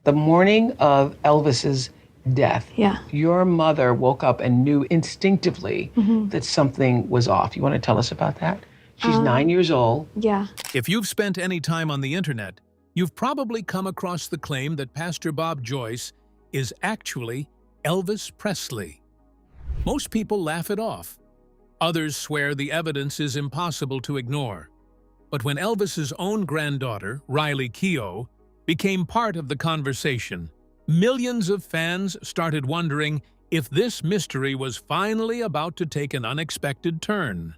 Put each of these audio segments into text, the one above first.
The morning of Elvis's death, Yeah. your mother woke up and knew instinctively that something was off. You want to tell us about that? She's 9 years old. Yeah. If you've spent any time on the internet, you've probably come across the claim that Pastor Bob Joyce is actually Elvis Presley. Most people laugh it off. Others swear the evidence is impossible to ignore. But when Elvis's own granddaughter, Riley Keough, became part of the conversation, millions of fans started wondering if this mystery was finally about to take an unexpected turn.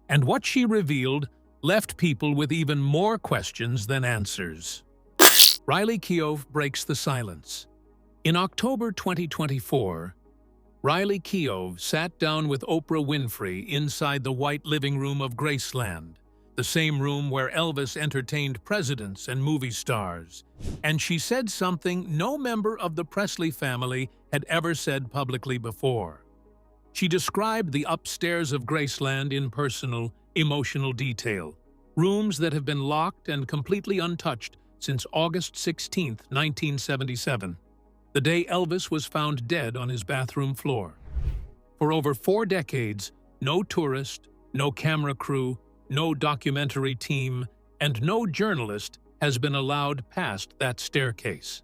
And what she revealed left people with even more questions than answers. Riley Keough breaks the silence. In October 2024, Riley Keough sat down with Oprah Winfrey inside the white living room of Graceland, the same room where Elvis entertained presidents and movie stars. And she said something no member of the Presley family had ever said publicly before. She described the upstairs of Graceland in personal, emotional detail, rooms that have been locked and completely untouched since August 16, 1977, the day Elvis was found dead on his bathroom floor. For over 4 decades, no tourist, no camera crew, no documentary team, and no journalist has been allowed past that staircase.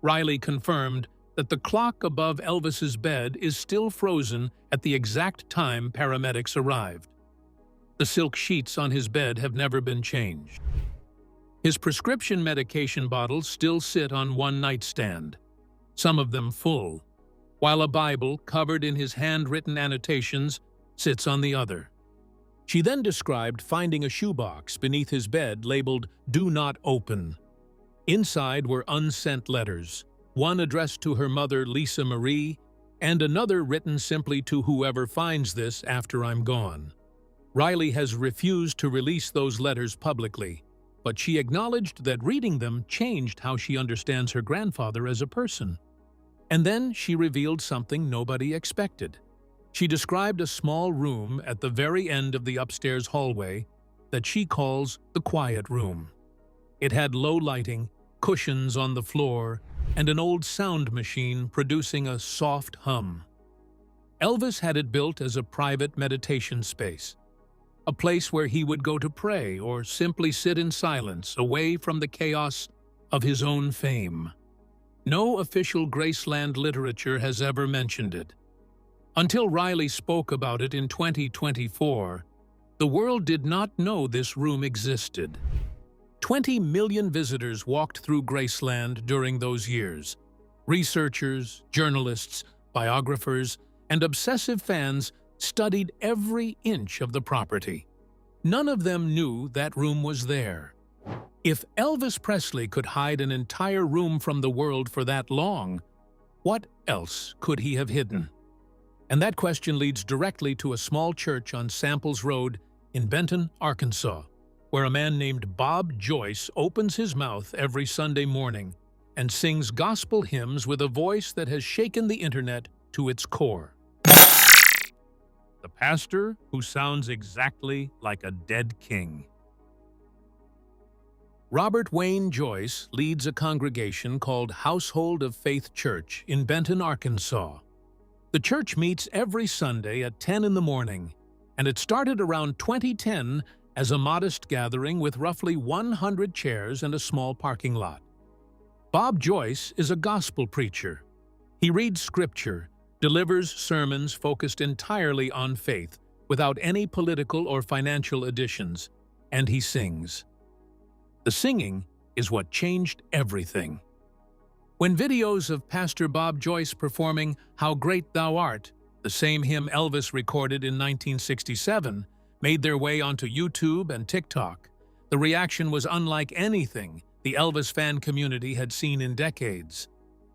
Riley confirmed that the clock above Elvis's bed is still frozen at the exact time paramedics arrived. The silk sheets on his bed have never been changed. His prescription medication bottles still sit on one nightstand, some of them full, while a Bible covered in his handwritten annotations sits on the other. She then described finding a shoebox beneath his bed labeled "Do Not Open." Inside were unsent letters, one addressed to her mother, Lisa Marie, and another written simply to "Whoever finds this after I'm gone." Riley has refused to release those letters publicly, but she acknowledged that reading them changed how she understands her grandfather as a person. And then she revealed something nobody expected. She described a small room at the very end of the upstairs hallway that she calls the quiet room. It had low lighting, cushions on the floor, and an old sound machine producing a soft hum. Elvis had it built as a private meditation space, a place where he would go to pray or simply sit in silence away from the chaos of his own fame. No official Graceland literature has ever mentioned it. Until Riley spoke about it in 2024, the world did not know this room existed. 20 million visitors walked through Graceland during those years. Researchers, journalists, biographers, and obsessive fans studied every inch of the property. None of them knew that room was there. If Elvis Presley could hide an entire room from the world for that long, what else could he have hidden? And that question leads directly to a small church on Samples Road in Benton, Arkansas, where a man named Bob Joyce opens his mouth every Sunday morning and sings gospel hymns with a voice that has shaken the internet to its core. The pastor who sounds exactly like a dead king. Robert Wayne Joyce leads a congregation called Household of Faith Church in Benton, Arkansas. The church meets every Sunday at 10 in the morning, and it started around 2010 as a modest gathering with roughly 100 chairs and a small parking lot. Bob Joyce is a gospel preacher. He reads scripture, delivers sermons focused entirely on faith, without any political or financial additions, and he sings. The singing is what changed everything. When videos of Pastor Bob Joyce performing "How Great Thou Art," the same hymn Elvis recorded in 1967, made their way onto YouTube and TikTok, the reaction was unlike anything the Elvis fan community had seen in decades.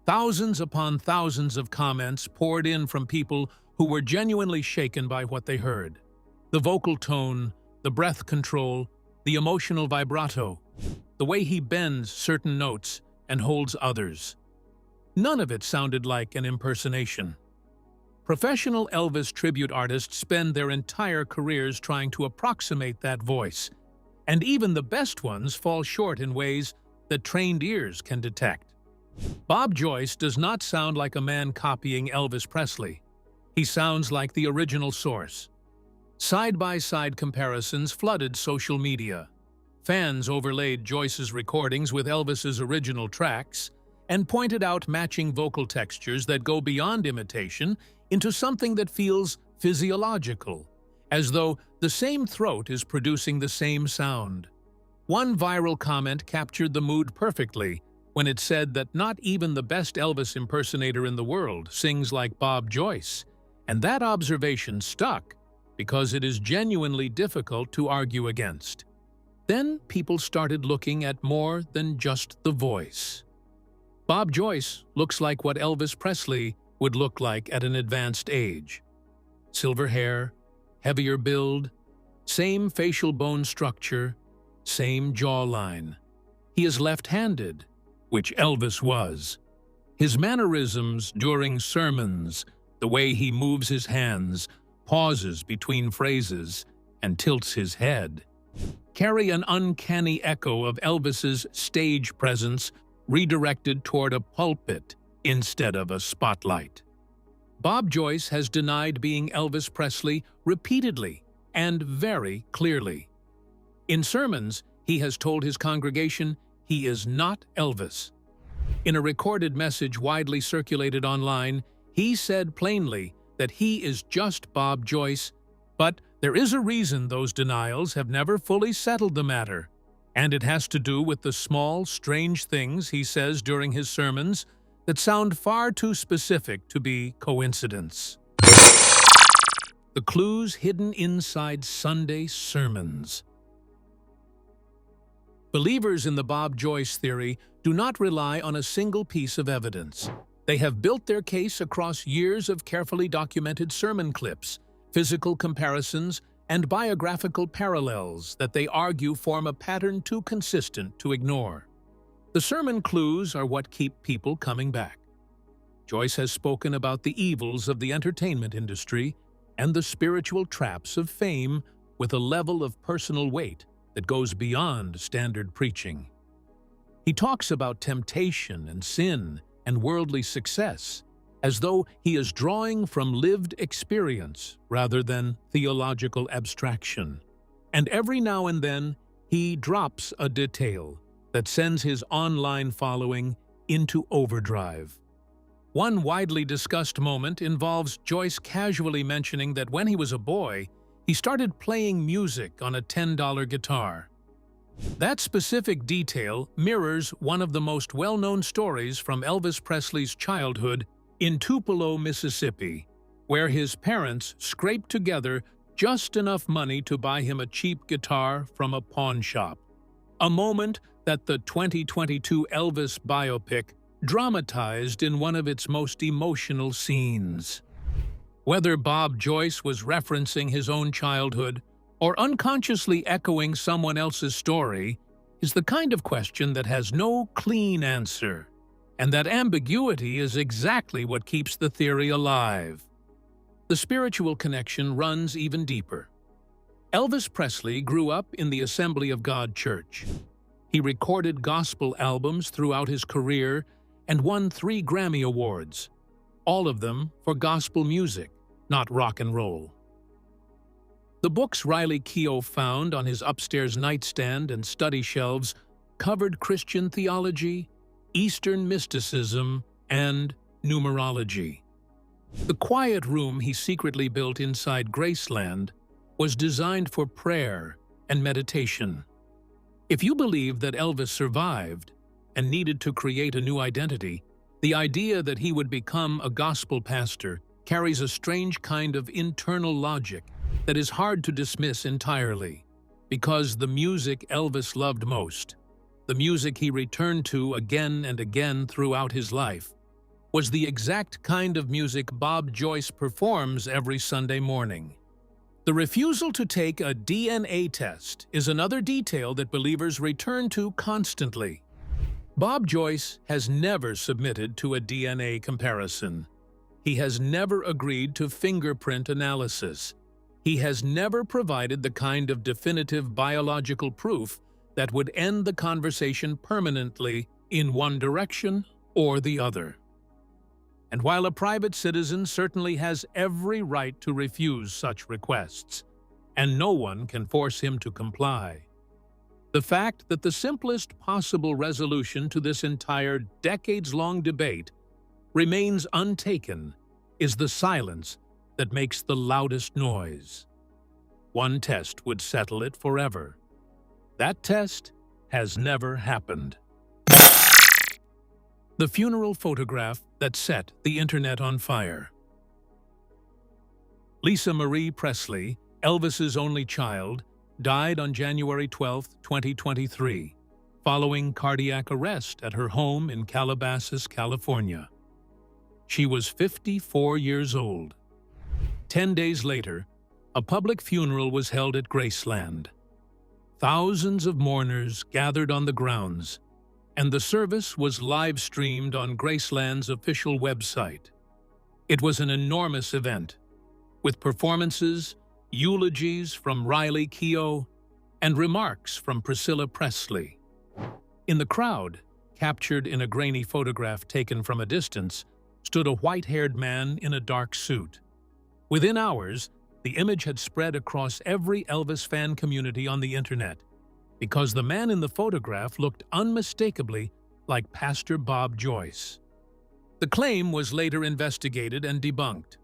Thousands upon thousands of comments poured in from people who were genuinely shaken by what they heard. The vocal tone, the breath control, the emotional vibrato, the way he bends certain notes and holds others. None of it sounded like an impersonation. Professional Elvis tribute artists spend their entire careers trying to approximate that voice, and even the best ones fall short in ways that trained ears can detect. Bob Joyce does not sound like a man copying Elvis Presley. He sounds like the original source. Side-by-side comparisons flooded social media. Fans overlaid Joyce's recordings with Elvis's original tracks and pointed out matching vocal textures that go beyond imitation into something that feels physiological, as though the same throat is producing the same sound. One viral comment captured the mood perfectly when it said that not even the best Elvis impersonator in the world sings like Bob Joyce, and that observation stuck because it is genuinely difficult to argue against. Then people started looking at more than just the voice. Bob Joyce looks like what Elvis Presley would look like at an advanced age. Silver hair, heavier build, same facial bone structure, same jawline. He is left-handed, which Elvis was. His mannerisms during sermons, the way he moves his hands, pauses between phrases, and tilts his head, carry an uncanny echo of Elvis's stage presence redirected toward a pulpit instead of a spotlight. Bob Joyce has denied being Elvis Presley repeatedly and very clearly. In sermons, he has told his congregation he is not Elvis. In a recorded message widely circulated online, he said plainly that he is just Bob Joyce, but there is a reason those denials have never fully settled the matter, and it has to do with the small, strange things he says during his sermons that sound far too specific to be coincidence. The clues hidden inside Sunday sermons. Believers in the Bob Joyce theory do not rely on a single piece of evidence. They have built their case across years of carefully documented sermon clips, physical comparisons, and biographical parallels that they argue form a pattern too consistent to ignore. The sermon clues are what keep people coming back. Joyce has spoken about the evils of the entertainment industry and the spiritual traps of fame with a level of personal weight that goes beyond standard preaching. He talks about temptation and sin and worldly success as though he is drawing from lived experience rather than theological abstraction. And every now and then, he drops a detail that sends his online following into overdrive. One widely discussed moment involves Joyce casually mentioning that when he was a boy, he started playing music on a $10 guitar. That specific detail mirrors one of the most well-known stories from Elvis Presley's childhood in Tupelo, Mississippi, where his parents scraped together just enough money to buy him a cheap guitar from a pawn shop. A moment that the 2022 Elvis biopic dramatized in one of its most emotional scenes. Whether Bob Joyce was referencing his own childhood or unconsciously echoing someone else's story is the kind of question that has no clean answer, and that ambiguity is exactly what keeps the theory alive. The spiritual connection runs even deeper. Elvis Presley grew up in the Assembly of God Church. He recorded gospel albums throughout his career and won 3 Grammy Awards, all of them for gospel music, not rock and roll. The books Riley Keough found on his upstairs nightstand and study shelves covered Christian theology, Eastern mysticism, and numerology. The quiet room he secretly built inside Graceland was designed for prayer and meditation. If you believe that Elvis survived and needed to create a new identity, the idea that he would become a gospel pastor carries a strange kind of internal logic that is hard to dismiss entirely, because the music Elvis loved most, the music he returned to again and again throughout his life, was the exact kind of music Bob Joyce performs every Sunday morning. The refusal to take a DNA test is another detail that believers return to constantly. Bob Joyce has never submitted to a DNA comparison. He has never agreed to fingerprint analysis. He has never provided the kind of definitive biological proof that would end the conversation permanently in one direction or the other. And while a private citizen certainly has every right to refuse such requests, and no one can force him to comply, the fact that the simplest possible resolution to this entire decades-long debate remains untaken is the silence that makes the loudest noise. One test would settle it forever. That test has never happened. The funeral photograph that set the internet on fire. Lisa Marie Presley, Elvis's only child, died on January 12, 2023, following cardiac arrest at her home in Calabasas, California. She was 54 years old. 10 days later, a public funeral was held at Graceland. Thousands of mourners gathered on the grounds, and the service was live-streamed on Graceland's official website. It was an enormous event, with performances, eulogies from Keough, and remarks from Priscilla Presley. In the crowd, captured in a grainy photograph taken from a distance, stood a white-haired man in a dark suit. Within hours, the image had spread across every Elvis fan community on the internet, because the man in the photograph looked unmistakably like Pastor Bob Joyce. The claim was later investigated and debunked.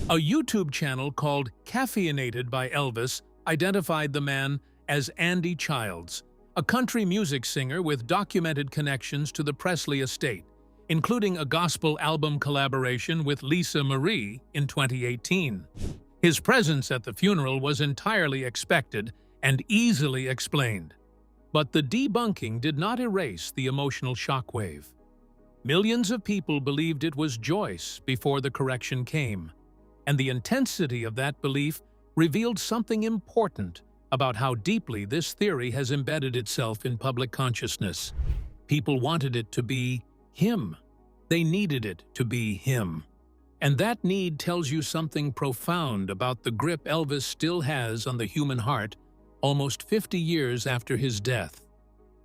A YouTube channel called Caffeinated by Elvis identified the man as Andy Childs, a country music singer with documented connections to the Presley estate, including a gospel album collaboration with Lisa Marie in 2018. His presence at the funeral was entirely expected and easily explained. But the debunking did not erase the emotional shockwave. Millions of people believed it was Joyce before the correction came, and the intensity of that belief revealed something important about how deeply this theory has embedded itself in public consciousness. People wanted it to be him. They needed it to be him. And that need tells you something profound about the grip Elvis still has on the human heart almost 50 years after his death.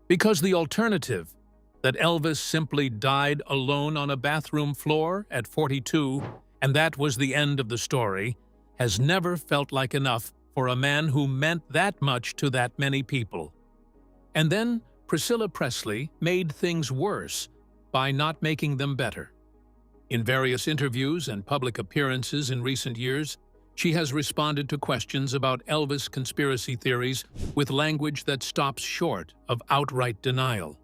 Because the alternative, that Elvis simply died alone on a bathroom floor at 42, and that was the end of the story, has never felt like enough for a man who meant that much to that many people. And then Priscilla Presley made things worse by not making them better. In various interviews and public appearances in recent years, she has responded to questions about Elvis conspiracy theories with language that stops short of outright denial.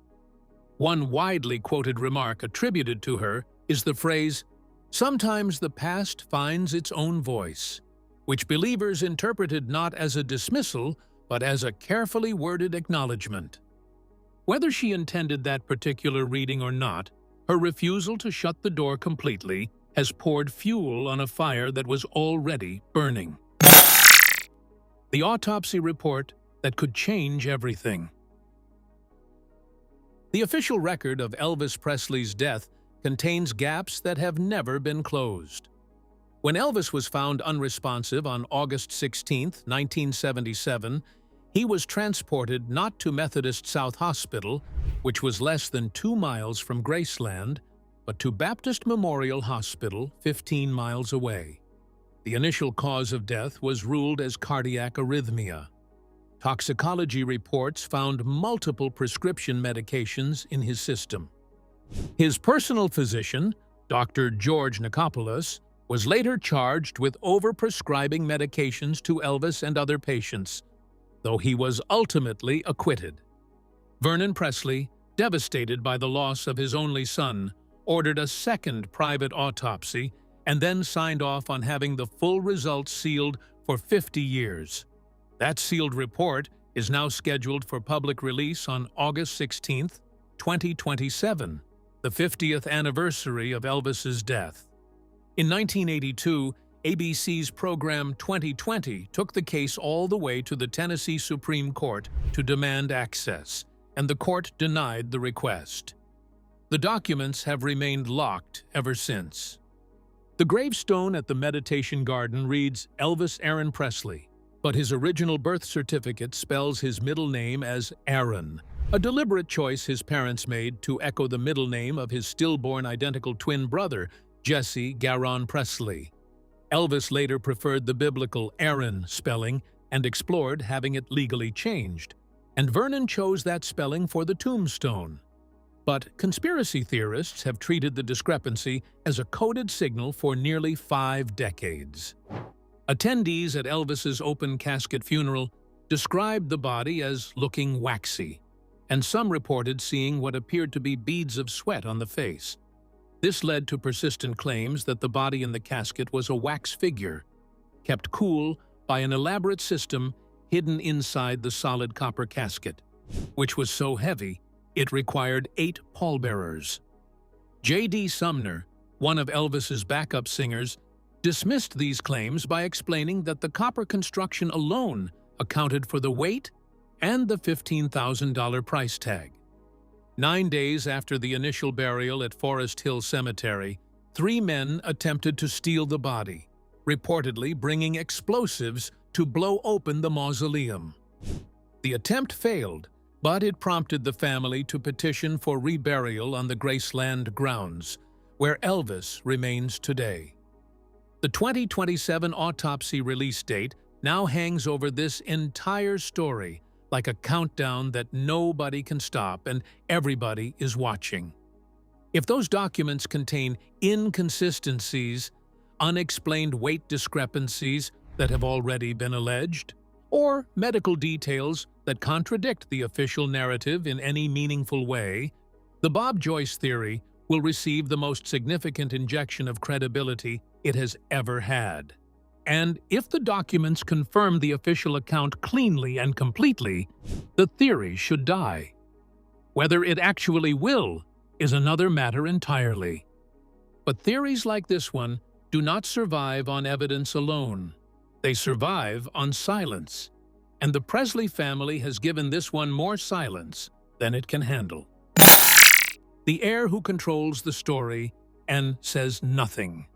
One widely quoted remark attributed to her is the phrase, "Sometimes the past finds its own voice," which believers interpreted not as a dismissal, but as a carefully worded acknowledgement. Whether she intended that particular reading or not, her refusal to shut the door completely has poured fuel on a fire that was already burning. The autopsy report that could change everything. The official record of Elvis Presley's death contains gaps that have never been closed. When Elvis was found unresponsive on August 16, 1977, he was transported not to Methodist South Hospital, which was less than 2 miles from Graceland, but to Baptist Memorial Hospital, 15 miles away. The initial cause of death was ruled as cardiac arrhythmia. Toxicology reports found multiple prescription medications in his system. His personal physician, Dr. George Nikopoulos, was later charged with overprescribing medications to Elvis and other patients, though he was ultimately acquitted. Vernon Presley, devastated by the loss of his only son, ordered a second private autopsy and then signed off on having the full results sealed for 50 years. That sealed report is now scheduled for public release on August 16, 2027, the 50th anniversary of Elvis's death. In 1982, ABC's program 2020 took the case all the way to the Tennessee Supreme Court to demand access, and the court denied the request. The documents have remained locked ever since. The gravestone at the Meditation Garden reads Elvis Aaron Presley, but his original birth certificate spells his middle name as Aaron. a deliberate choice his parents made to echo the middle name of his stillborn identical twin brother, Jesse Garon Presley. Elvis later preferred the biblical Aaron spelling and explored having it legally changed, and Vernon chose that spelling for the tombstone. But conspiracy theorists have treated the discrepancy as a coded signal for nearly 5 decades. Attendees at Elvis's open casket funeral described the body as looking waxy, and some reported seeing what appeared to be beads of sweat on the face. This led to persistent claims that the body in the casket was a wax figure, kept cool by an elaborate system hidden inside the solid copper casket, which was so heavy it required 8 pallbearers. J.D. Sumner, one of Elvis's backup singers, dismissed these claims by explaining that the copper construction alone accounted for the weight and the $15,000 price tag. 9 days after the initial burial at Forest Hill Cemetery, 3 men attempted to steal the body, reportedly bringing explosives to blow open the mausoleum. The attempt failed, but it prompted the family to petition for reburial on the Graceland grounds, where Elvis remains today. The 2027 Autopsy release date now hangs over this entire story like a countdown that nobody can stop and everybody is watching. If those documents contain inconsistencies, unexplained weight discrepancies that have already been alleged, or medical details that contradict the official narrative in any meaningful way, the Bob Joyce theory will receive the most significant injection of credibility it has ever had. And if the documents confirm the official account cleanly and completely, the theory should die. Whether it actually will is another matter entirely. But theories like this one do not survive on evidence alone. They survive on silence. And the Presley family has given this one more silence than it can handle. The heir who controls the story and says nothing.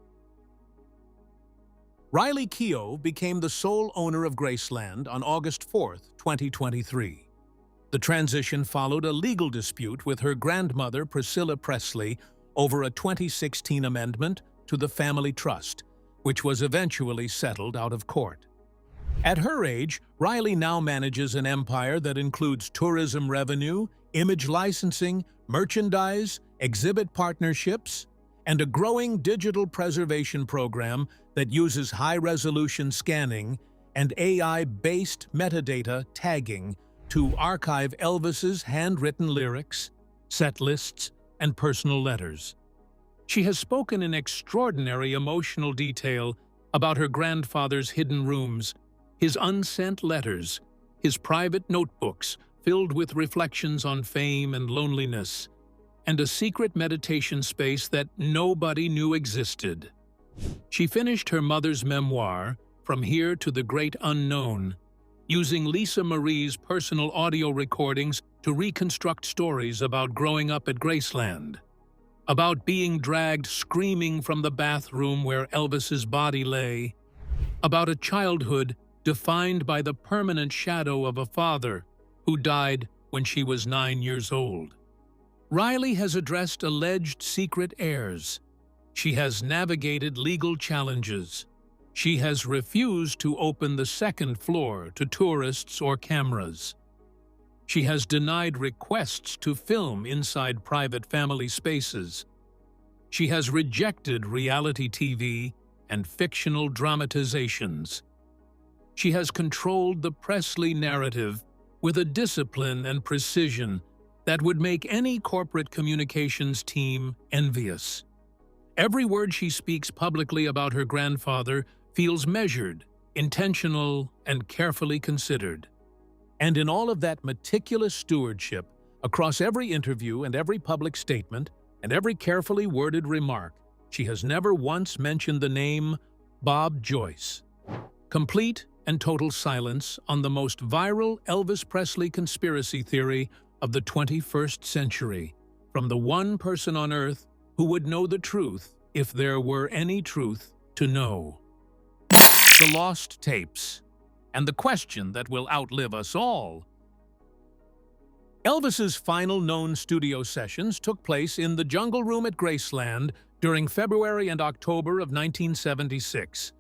Riley Keough became the sole owner of Graceland on August 4, 2023. The transition followed a legal dispute with her grandmother, Priscilla Presley, over a 2016 amendment to the family trust, which was eventually settled out of court. At her age, Riley now manages an empire that includes tourism revenue, image licensing, merchandise, exhibit partnerships, and a growing digital preservation program that uses high-resolution scanning and AI-based metadata tagging to archive Elvis's handwritten lyrics, set lists, and personal letters. She has spoken in extraordinary emotional detail about her grandfather's hidden rooms, his unsent letters, his private notebooks filled with reflections on fame and loneliness, and a secret meditation space that nobody knew existed. She finished her mother's memoir, From Here to the Great Unknown, using Lisa Marie's personal audio recordings to reconstruct stories about growing up at Graceland, about being dragged screaming from the bathroom where Elvis's body lay, about a childhood defined by the permanent shadow of a father who died when she was 9 years old. Riley has addressed alleged secret heirs. She has navigated legal challenges. She has refused to open the second floor to tourists or cameras. She has denied requests to film inside private family spaces. She has rejected reality TV and fictional dramatizations. She has controlled the Presley narrative with a discipline and precision that would make any corporate communications team envious. Every word she speaks publicly about her grandfather feels measured, intentional, and carefully considered. And in all of that meticulous stewardship, across every interview and every public statement and every carefully worded remark, she has never once mentioned the name Bob Joyce. Complete and total silence on the most viral Elvis Presley conspiracy theory of the 21st century, from the one person on Earth who would know the truth if there were any truth to know. The lost tapes, and the question that will outlive us all: Elvis's final known studio sessions took place in the Jungle Room at Graceland during February and October of 1976.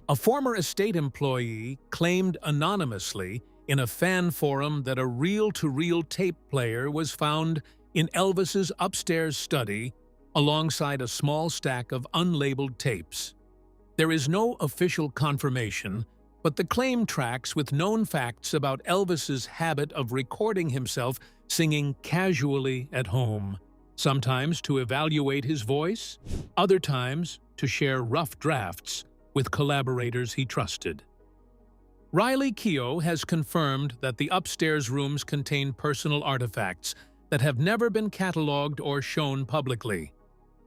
A former estate employee claimed anonymously in a fan forum that a reel-to-reel tape player was found in Elvis's upstairs study alongside a small stack of unlabeled tapes. There is no official confirmation, but the claim tracks with known facts about Elvis's habit of recording himself singing casually at home, sometimes to evaluate his voice, other times to share rough drafts with collaborators he trusted. Riley Keough has confirmed that the upstairs rooms contain personal artifacts that have never been cataloged or shown publicly.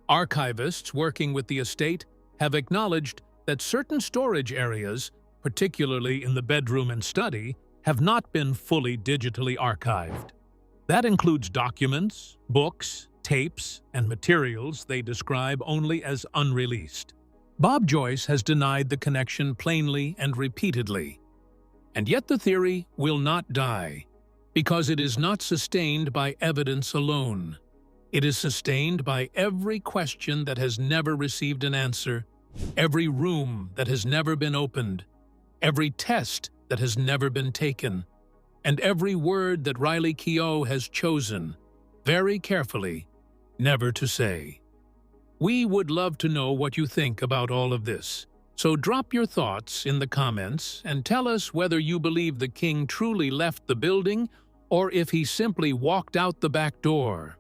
Archivists working with the estate have acknowledged that certain storage areas, particularly in the bedroom and study, have not been fully digitally archived. That includes documents, books, tapes, and materials they describe only as unreleased. Bob Joyce has denied the connection plainly and repeatedly. And yet the theory will not die, because it is not sustained by evidence alone. It is sustained by every question that has never received an answer, every room that has never been opened, every test that has never been taken, and every word that Riley Keough has chosen, very carefully, never to say. We would love to know what you think about all of this, so drop your thoughts in the comments and tell us whether you believe the king truly left the building or if he simply walked out the back door.